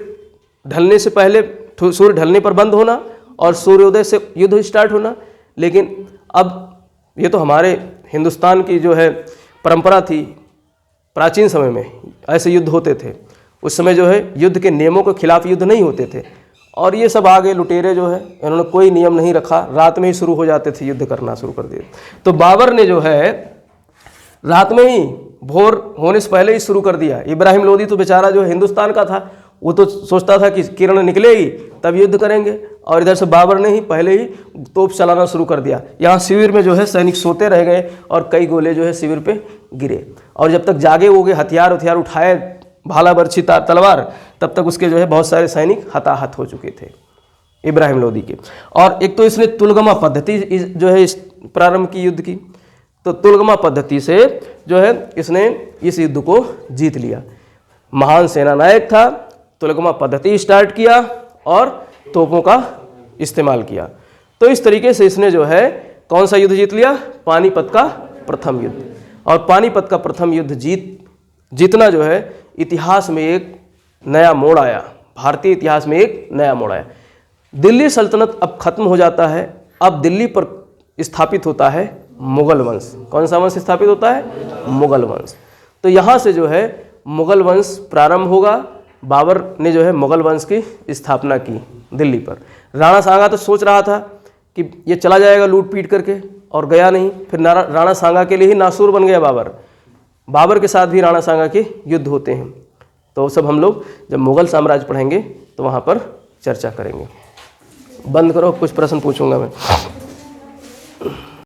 ढलने से पहले, सूर्य ढलने पर बंद होना और सूर्योदय से युद्ध स्टार्ट होना, लेकिन अब ये तो हमारे हिंदुस्तान की जो है परंपरा थी, प्राचीन समय में ऐसे युद्ध होते थे। उस समय जो है युद्ध के नियमों के खिलाफ युद्ध नहीं होते थे, और ये सब आगे लुटेरे जो है इन्होंने कोई नियम नहीं रखा, रात में ही शुरू हो जाते थे, युद्ध करना शुरू कर दिए। तो बाबर ने जो है रात में ही, भोर होने से पहले ही शुरू कर दिया। इब्राहिम लोदी तो बेचारा जो है हिंदुस्तान का था, वो तो सोचता था कि किरण निकलेगी तब युद्ध करेंगे, और इधर से बाबर ने ही पहले ही तोप चलाना शुरू कर दिया। यहाँ शिविर में जो है सैनिक सोते रह गए और कई गोले जो है शिविर पे गिरे, और जब तक जागे हो गए, हथियार उठाए, भाला बर्छी तलवार, तब तक उसके जो है बहुत सारे सैनिक हताहत हो चुके थे इब्राहिम लोदी के। और एक तो इसने तुलगमा पद्धति जो है इस प्रारंभ की युद्ध की, तो तुलगमा पद्धति से जो है इसने इस युद्ध को जीत लिया। महान सेनानायक था, तुलगमा पद्धति स्टार्ट किया और तोपों का इस्तेमाल किया। तो इस तरीके से इसने जो है कौन सा युद्ध जीत लिया? पानीपत का प्रथम युद्ध। और पानीपत का प्रथम युद्ध जीतना जो है इतिहास में एक नया मोड़ आया, भारतीय इतिहास में एक नया मोड़ आया। दिल्ली सल्तनत अब खत्म हो जाता है, अब दिल्ली पर स्थापित होता है मुगल वंश। कौन सा वंश स्थापित होता है? मुगल वंश। तो यहाँ से जो है मुगल वंश प्रारंभ होगा। बाबर ने जो है मुगल वंश की स्थापना की दिल्ली पर। राणा सांगा तो सोच रहा था कि ये चला जाएगा लूट पीट करके, और गया नहीं। फिर राणा सांगा के लिए ही नासूर बन गया बाबर। बाबर के साथ भी राणा सांगा के युद्ध होते हैं। तो सब हम लोग जब मुगल साम्राज्य पढ़ेंगे तो वहाँ पर चर्चा करेंगे। बंद करो, कुछ प्रश्न पूछूंगा मैं।